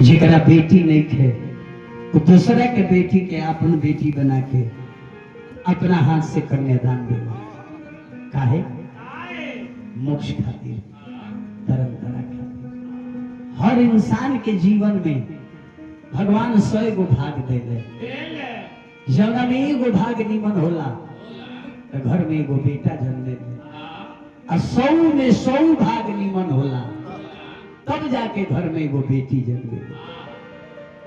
जेकरा बेटी नहीं थे वो दूसरा के बेटी के अपन बेटी बना के अपना हाथ से कन्यादान दे काहे मोक्ष खातिर धर्म करा खातिर। हर इंसान के जीवन में भगवान 100 गो भाग देले, जौना में एगो भाग निमन होला तो घर में एगो बेटा जन्मे और 100 में 100 भाग निमन होला तब जाके घर में एगो बेटी जन्मे।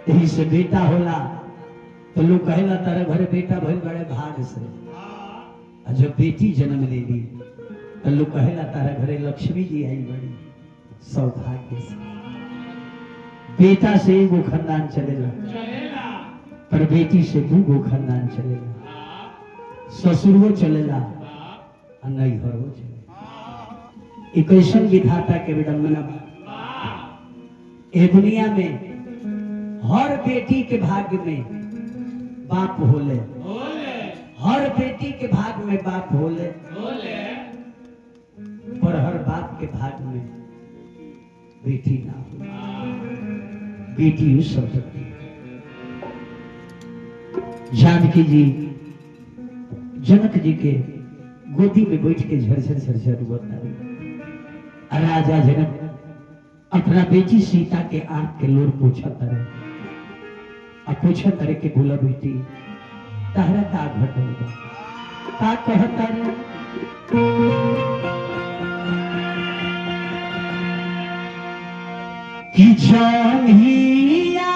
यही से बेटा होला तो लोग कहेला तारा घरे बेटा भइल बड़े भाग से, और जब बेटी जन्म लेली तो लोग कहेला तारा घरे लक्ष्मी जी आई बड़ी सौभाग्य से। बेटा से एगो खानदान चलेला पर बेटी से 2 गो खानदान चलेला, ससुरो चलेला और नैहरो चलेला। एक ऐसन विधाता के विडंबना बा ए दुनिया में हर बेटी के भाग्य में बाप होले, हर बेटी के भाग्य में बाप होले, पर हर बाप के भाग्य में बेटी ना हो। बेटी उस शब्द जानकी जी जनक जी के गोदी में बैठ के झरझर झरझर रोता रही। राजा जनक अपना बेटी सीता के आंख के लोर पोछा करे और पूछा करे के बोला बेटी तारा का घटल बा का कहता रे कि जानिया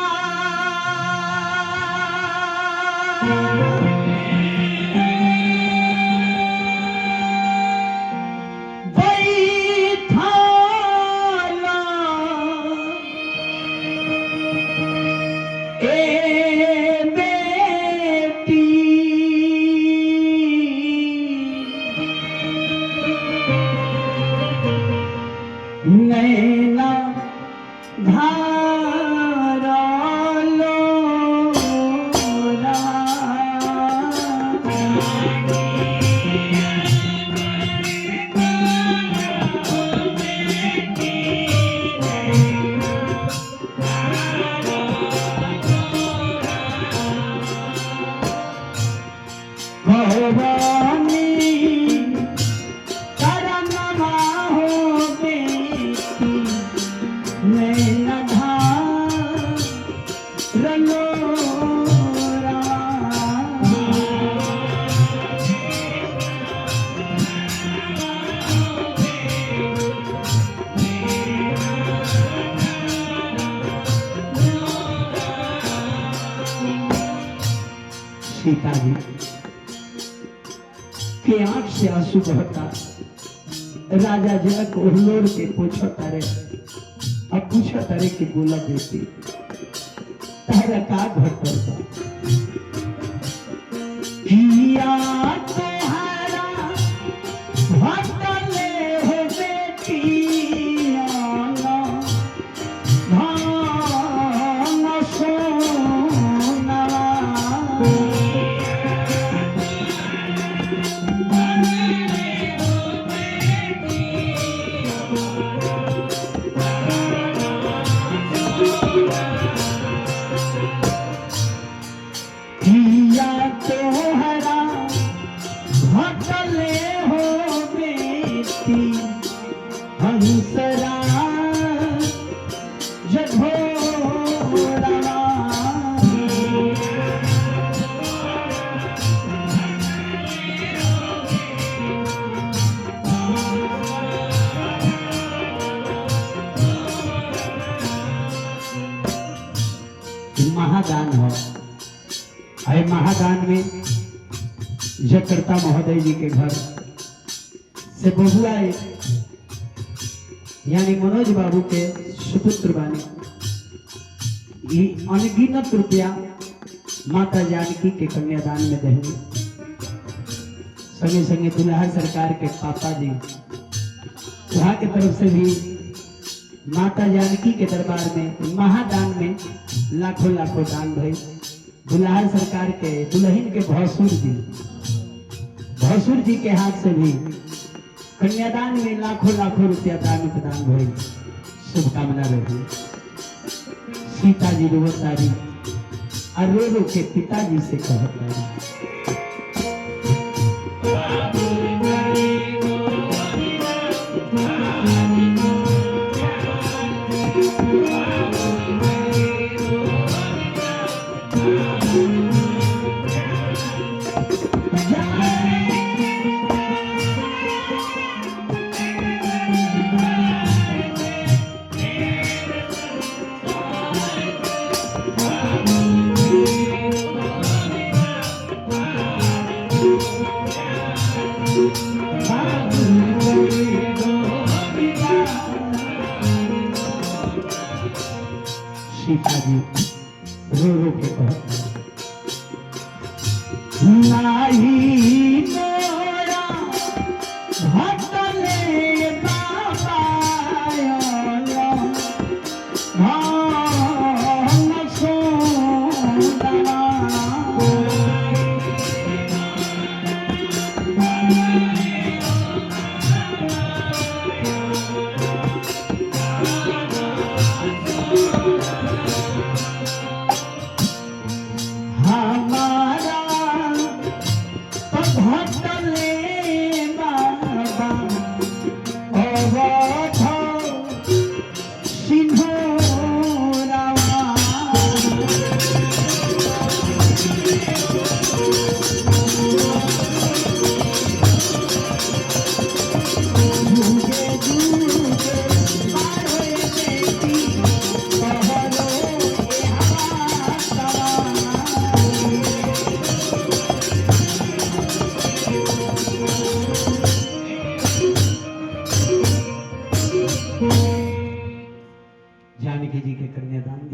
नैना धारा लोरा भवानी करनमा हो बेटी नैना धारा लोरा। सीता जी के आंख से आंसू बहता, राजा जनक ओहलोर के पूछो तारे अब पूछो तारे के बोला बेटी तारा का घटल बा किया तोहारा घटले हो बेटी आना धान सोना। किया तोहरा घटले हो बेटी हंसरा जघोरा। महादान हो अरे महादान में जकर्ता महोदय जी के घर से बहुआ यानी मनोज बाबू के सुपुत्र बानी अनगिनत रुपया माता जानकी के कन्यादान में देंगे। संगे संगे दुल्हा सरकार के पापा जी वहां के तरफ से भी माता जानकी के दरबार में महादान में लाखों लाखों दान भई। दुल्हा सरकार के दुल्हन के भसुर जी के हाथ से भी कन्यादान में लाखों लाखों रुपया दान प्रदान भई। शुभकामना रही। सीता जी रोतारी और रो रो के पिताजी से कहता सीता जी रो रो के कहता नाही मोरा भटले बाबा भान सोदवा हमारा भटले बाबा अवध सिंधुरावा जुगे जुगे बारे बेटी कहलो ए हाथवा जानकी जी के कन्यादान